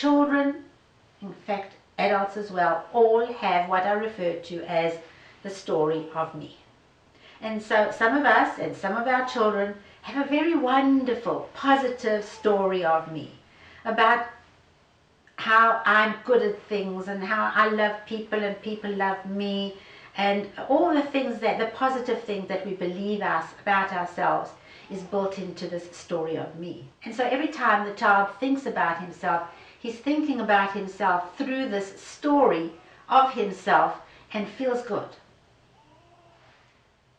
Children, in fact adults as well, all have what I refer to as the story of me. And so some of us and some of our children have a very wonderful, positive story of me, about how I'm good at things and how I love people and people love me, and all the things, that the positive things that we believe about ourselves is built into this story of me. And so every time the child thinks about himself, he's thinking about himself through this story of himself and feels good.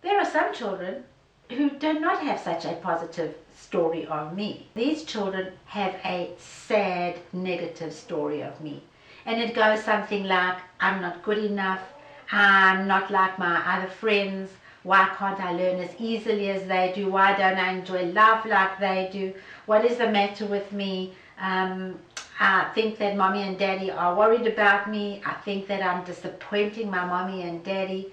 There are some children who do not have such a positive story of me. These children have a sad, negative story of me. And it goes something like, I'm not good enough, I'm not like my other friends, why can't I learn as easily as they do, why don't I enjoy love like they do, what is the matter with me, I think that mommy and daddy are worried about me, I think that I'm disappointing my mommy and daddy.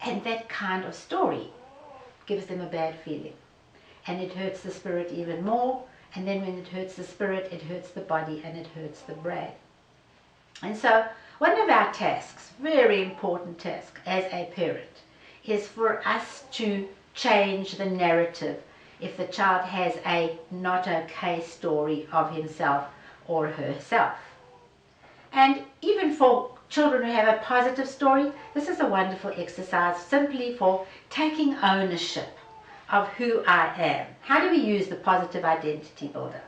And that kind of story gives them a bad feeling. And it hurts the spirit even more. And then when it hurts the spirit, it hurts the body and it hurts the brain. And so one of our tasks, very important task as a parent, is for us to change the narrative if the child has a not okay story of himself or herself. And even for children who have a positive story, this is a wonderful exercise simply for taking ownership of who I am. How do we use the positive identity builder?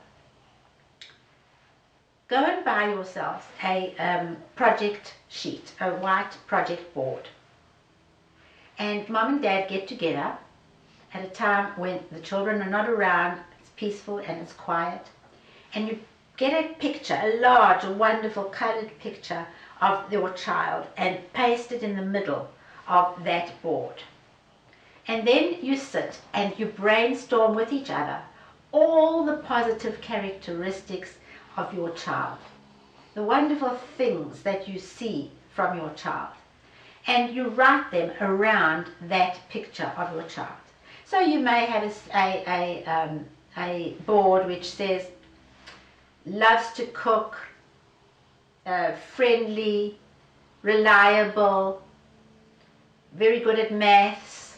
Go and buy yourselves a project sheet, a white project board. And mom and dad get together at a time when the children are not around, it's peaceful and it's quiet, and you get a picture, a large, wonderful colored picture of your child and paste it in the middle of that board. And then you sit and you brainstorm with each other all the positive characteristics of your child, the wonderful things that you see from your child, and you write them around that picture of your child. So you may have a board which says, loves to cook, friendly, reliable, very good at maths,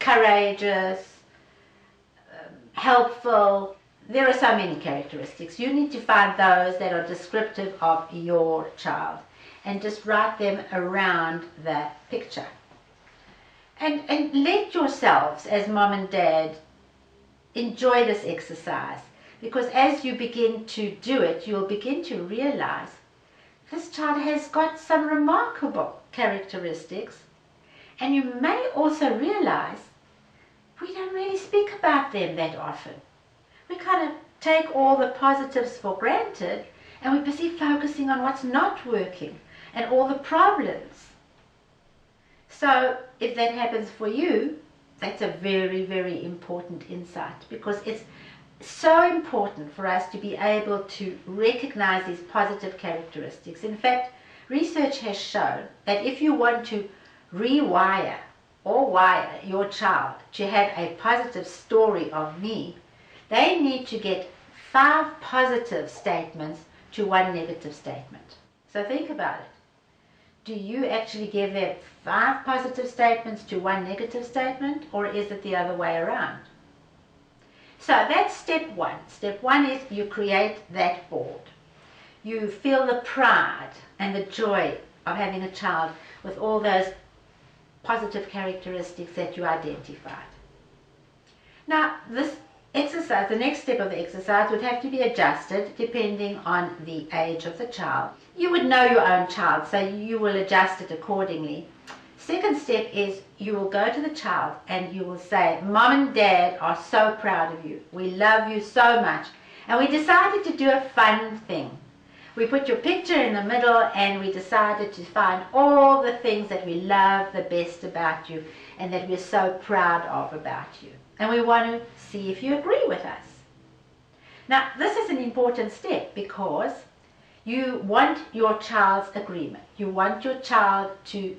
courageous, helpful. There are so many characteristics. You need to find those that are descriptive of your child and just write them around that picture. And let yourselves, as mom and dad, enjoy this exercise, because as you begin to do it, you'll begin to realize this child has got some remarkable characteristics, and you may also realize we don't really speak about them that often. We kind of take all the positives for granted, and we're busy focusing on what's not working and all the problems. So if that happens for you, that's a very, very important insight, because it's so important for us to be able to recognize these positive characteristics. In fact, research has shown that if you want to rewire or wire your child to have a positive story of me, they need to get 5 positive statements to 1 negative statement. So think about it. Do you actually give them 5 positive statements to 1 negative statement, or is it the other way around? So that's step 1. Step 1 is you create that board. You feel the pride and the joy of having a child with all those positive characteristics that you identified. Now, this exercise, the next step of the exercise, would have to be adjusted depending on the age of the child. You would know your own child, so you will adjust it accordingly. Second step is you will go to the child and you will say, Mom and Dad are so proud of you. We love you so much. And we decided to do a fun thing. We put your picture in the middle and we decided to find all the things that we love the best about you and that we're so proud of about you. And we want to see if you agree with us. Now, this is an important step because you want your child's agreement. You want your child to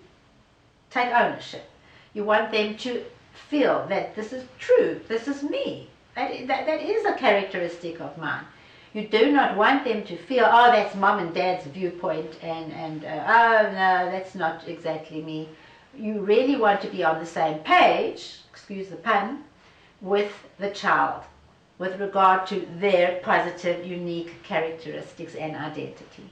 take ownership. You want them to feel that this is true, this is me. That is a characteristic of mine. You do not want them to feel, oh, that's mom and dad's viewpoint, and oh, no, that's not exactly me. You really want to be on the same page, excuse the pun, with the child, with regard to their positive, unique characteristics and identity.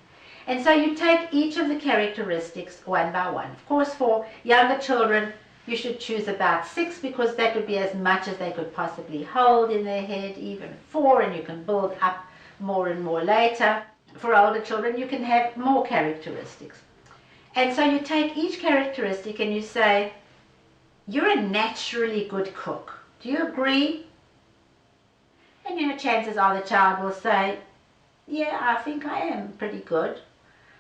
And so you take each of the characteristics one by one. Of course, for younger children, you should choose about 6, because that would be as much as they could possibly hold in their head, even 4, and you can build up more and more later. For older children, you can have more characteristics. And so you take each characteristic and you say, you're a naturally good cook. Do you agree? And chances are the child will say, yeah, I think I am pretty good.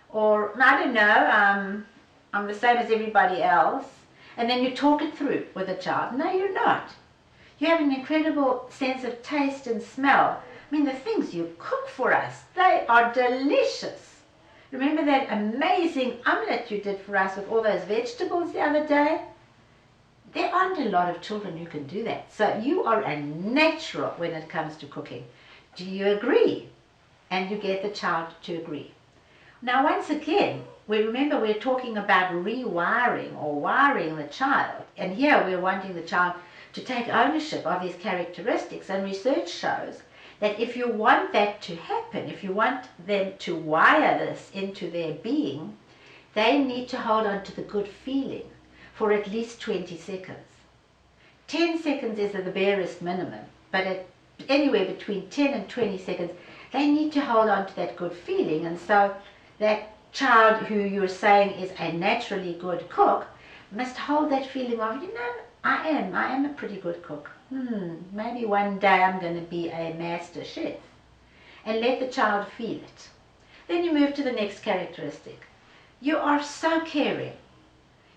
Or, I don't know, I'm the same as everybody else. And then you talk it through with the child. No, you're not. You have an incredible sense of taste and smell. I mean, the things you cook for us, they are delicious. Remember that amazing omelette you did for us with all those vegetables the other day? There aren't a lot of children who can do that. So you are a natural when it comes to cooking. Do you agree? And you get the child to agree. Now, once again, remember we're talking about rewiring or wiring the child. And here we're wanting the child to take ownership of his characteristics. And research shows that if you want that to happen, if you want them to wire this into their being, they need to hold on to the good feeling for at least 20 seconds. 10 seconds is the barest minimum, but at anywhere between 10 and 20 seconds, they need to hold on to that good feeling. And so that child who you're saying is a naturally good cook must hold that feeling of, I am a pretty good cook. Maybe one day I'm going to be a master chef. And let the child feel it. Then you move to the next characteristic. You are so caring.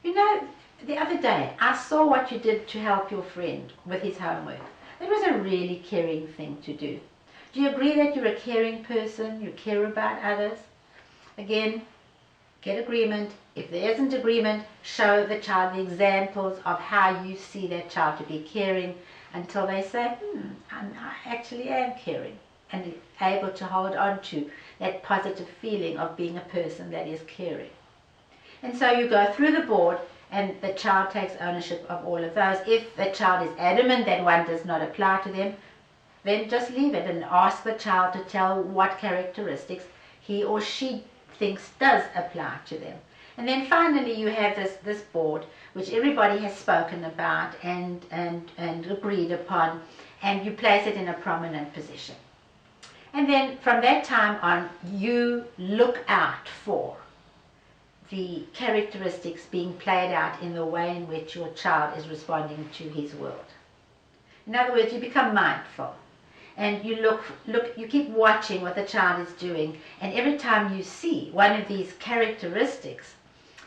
The other day I saw what you did to help your friend with his homework. That was a really caring thing to do. Do you agree that you're a caring person? You care about others? Again, get agreement. If there isn't agreement, show the child the examples of how you see that child to be caring until they say, I actually am caring, and able to hold on to that positive feeling of being a person that is caring. And so you go through the board and the child takes ownership of all of those. If the child is adamant that one does not apply to them, then just leave it and ask the child to tell what characteristics he or she thinks does apply to them. And then finally you have this board which everybody has spoken about and agreed upon, and you place it in a prominent position. And then from that time on, you look out for the characteristics being played out in the way in which your child is responding to his world. In other words, you become mindful. And you you keep watching what the child is doing, and every time you see one of these characteristics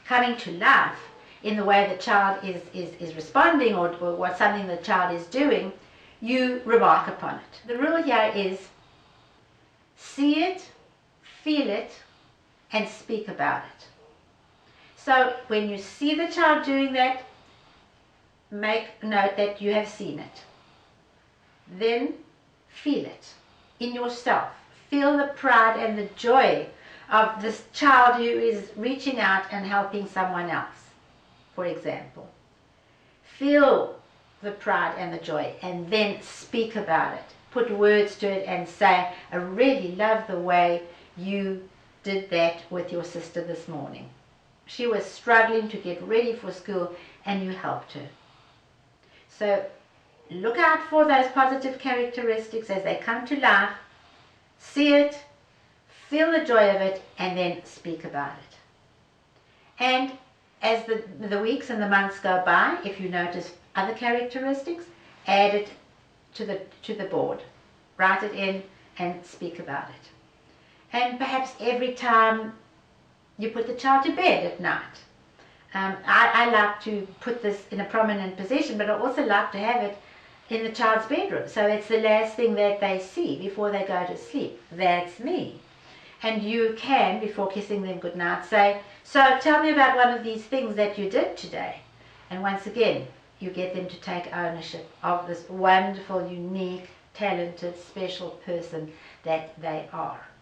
coming to life in the way the child is responding, or what something the child is doing, you remark upon it. The rule here is see it, feel it, and speak about it. So when you see the child doing that, make note that you have seen it. Then feel it in yourself. Feel the pride and the joy of this child who is reaching out and helping someone else, for example. Feel the pride and the joy, and then speak about it. Put words to it and say, I really love the way you did that with your sister this morning. She was struggling to get ready for school and you helped her. So look out for those positive characteristics as they come to life, see it, feel the joy of it, and then speak about it. And as the weeks and the months go by, if you notice other characteristics, add it to the board. Write it in and speak about it. And perhaps every time you put the child to bed at night. I like to put this in a prominent position, but I also like to have it in the child's bedroom. So it's the last thing that they see before they go to sleep. That's me. And you can, before kissing them goodnight, say, so tell me about one of these things that you did today. And once again, you get them to take ownership of this wonderful, unique talented, special person that they are.